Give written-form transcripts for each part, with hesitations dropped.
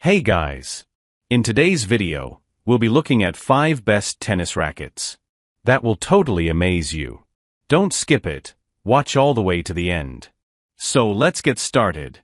Hey guys! In today's video, we'll be looking at 5 best tennis rackets. That will totally amaze you. Don't skip it, watch all the way to the end. So let's get started.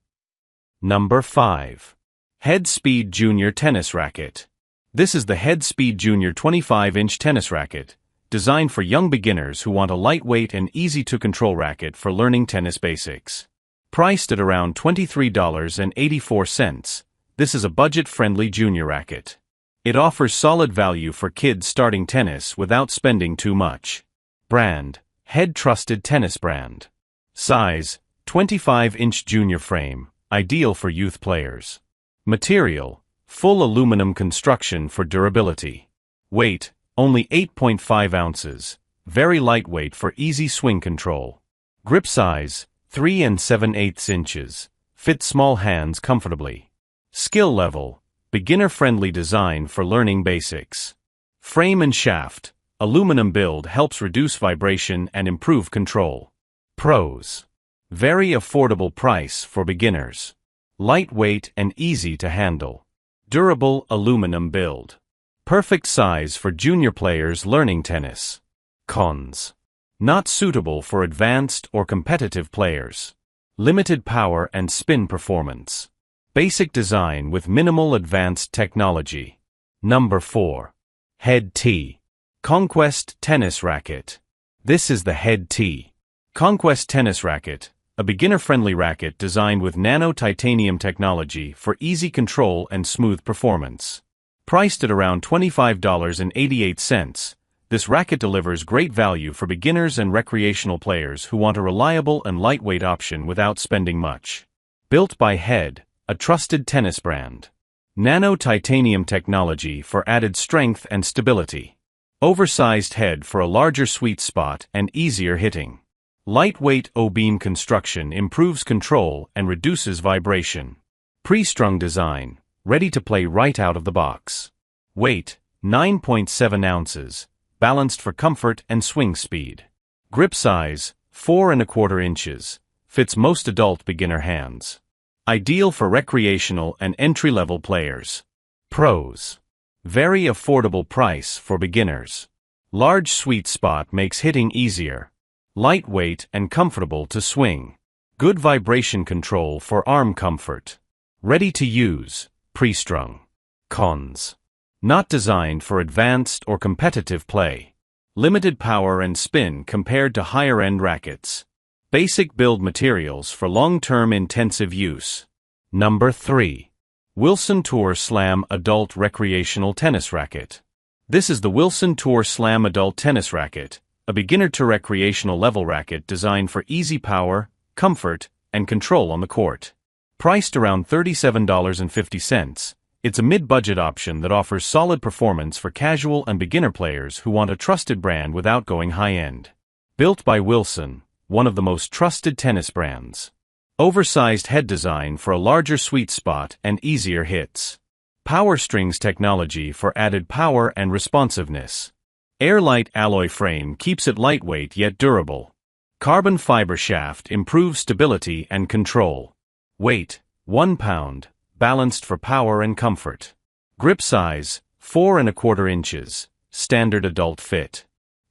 Number 5. Head Speed Junior Tennis Racket. This is the Head Speed Junior 25-inch tennis racket, designed for young beginners who want a lightweight and easy-to-control racket for learning tennis basics. Priced at around $23.84, this is a budget-friendly junior racket. It offers solid value for kids starting tennis without spending too much. Brand: Head Trusted Tennis Brand. Size: 25-inch junior frame, ideal for youth players. Material: full aluminum construction for durability. Weight: only 8.5 ounces, very lightweight for easy swing control. Grip size: 3 7/8 inches, fits small hands comfortably. Skill level: beginner-friendly design for learning basics. Frame and shaft: aluminum build helps reduce vibration and improve control. Pros: very affordable price for beginners. Lightweight and easy to handle. Durable aluminum build. Perfect size for junior players learning tennis. Cons: not suitable for advanced or competitive players. Limited power and spin performance. Basic design with minimal advanced technology. Number 4. Head T. Conquest Tennis Racket. This is the Head T. Conquest Tennis Racket, a beginner-friendly racket designed with nano-titanium technology for easy control and smooth performance. Priced at around $25.88, this racket delivers great value for beginners and recreational players who want a reliable and lightweight option without spending much. Built by Head, a trusted tennis brand. Nano-titanium technology for added strength and stability. Oversized head for a larger sweet spot and easier hitting. Lightweight O-beam construction improves control and reduces vibration. Pre-strung design, ready to play right out of the box. Weight: 9.7 ounces, balanced for comfort and swing speed. Grip size: 4 1/4 inches, fits most adult beginner hands. Ideal for recreational and entry-level players. Pros: very affordable price for beginners. Large sweet spot makes hitting easier. Lightweight and comfortable to swing. Good vibration control for arm comfort. Ready to use, pre-strung. Cons: not designed for advanced or competitive play. Limited power and spin compared to higher-end rackets. Basic build materials for long-term intensive use. Number 3. Wilson Tour Slam Adult Recreational Tennis Racket. This is the Wilson Tour Slam Adult Tennis Racket, a beginner to recreational level racket designed for easy power, comfort, and control on the court. Priced around $37.50, it's a mid-budget option that offers solid performance for casual and beginner players who want a trusted brand without going high-end. Built by Wilson, one of the most trusted tennis brands. Oversized head design for a larger sweet spot and easier hits. Power strings technology for added power and responsiveness. Airlight alloy frame keeps it lightweight yet durable. Carbon fiber shaft improves stability and control. Weight: 1 pound, balanced for power and comfort. Grip size: 4 1/4 inches, standard adult fit.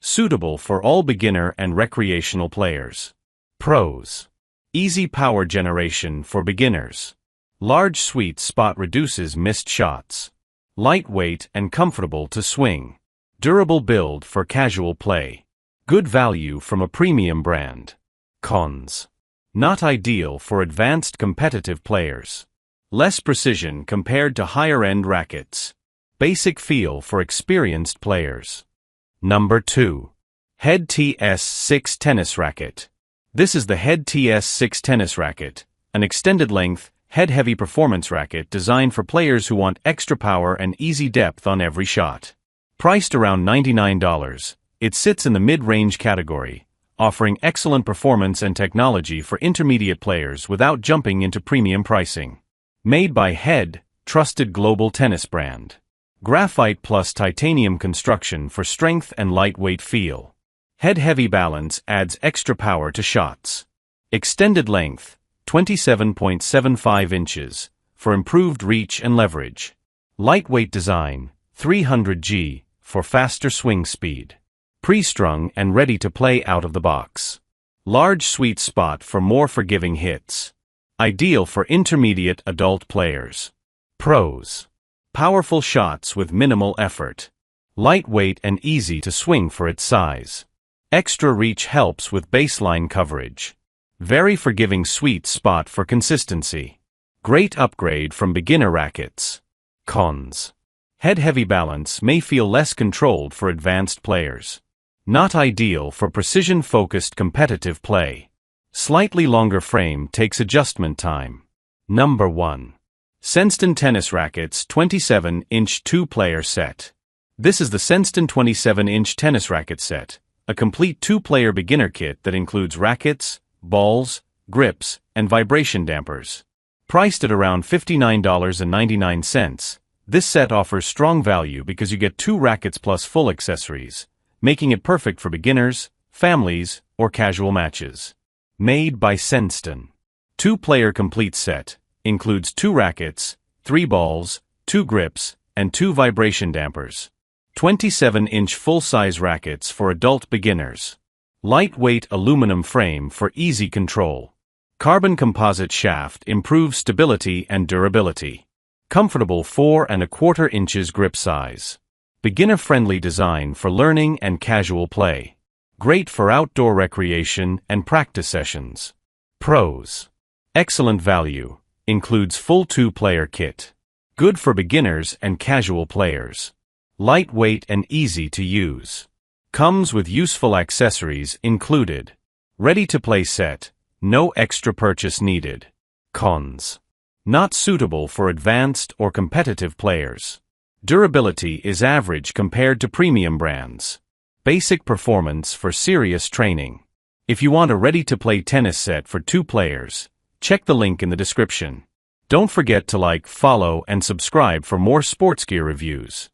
Suitable for all beginner and recreational players. Pros: easy power generation for beginners. Large sweet spot reduces missed shots. Lightweight and comfortable to swing. Durable build for casual play. Good value from a premium brand. Cons: not ideal for advanced competitive players. Less precision compared to higher-end rackets. Basic feel for experienced players. Number 2. Head TS6 Tennis Racket. This is the Head TS6 Tennis Racket, an extended-length, head-heavy performance racket designed for players who want extra power and easy depth on every shot. Priced around $99, it sits in the mid-range category, offering excellent performance and technology for intermediate players without jumping into premium pricing. Made by Head, trusted global tennis brand. Graphite plus titanium construction for strength and lightweight feel. Head-heavy balance adds extra power to shots. Extended length: 27.75 inches, for improved reach and leverage. Lightweight design, 300G, for faster swing speed. Pre-strung and ready to play out of the box. Large sweet spot for more forgiving hits. Ideal for intermediate adult players. Pros. Powerful shots with minimal effort. Lightweight and easy to swing for its size. Extra reach helps with baseline coverage. Very forgiving sweet spot for consistency. Great upgrade from beginner rackets. Cons. Head-heavy balance may feel less controlled for advanced players. Not ideal for precision-focused competitive play. Slightly longer frame takes adjustment time. Number 1. Senston Tennis Rackets 27-inch 2-player set. This is the Senston 27-inch tennis racket set, a complete 2-player beginner kit that includes rackets, balls, grips, and vibration dampers. Priced at around $59.99, this set offers strong value because you get 2 rackets plus full accessories, making it perfect for beginners, families, or casual matches. Made by Senston. 2-player complete set includes 2 rackets, 3 balls, 2 grips, and 2 vibration dampers. 27-inch full-size rackets for adult beginners. Lightweight aluminum frame for easy control. Carbon composite shaft improves stability and durability. Comfortable 4¼ inches grip size. Beginner-friendly design for learning and casual play. Great for outdoor recreation and practice sessions. Pros. Excellent value. Includes full 2-player kit. Good for beginners and casual players. Lightweight and easy to use. Comes with useful accessories included. Ready-to-play set. No extra purchase needed. Cons. Not suitable for advanced or competitive players. Durability is average compared to premium brands. Basic performance for serious training. If you want a ready-to-play tennis set for 2 players, check the link in the description. Don't forget to like, follow, and subscribe for more sports gear reviews.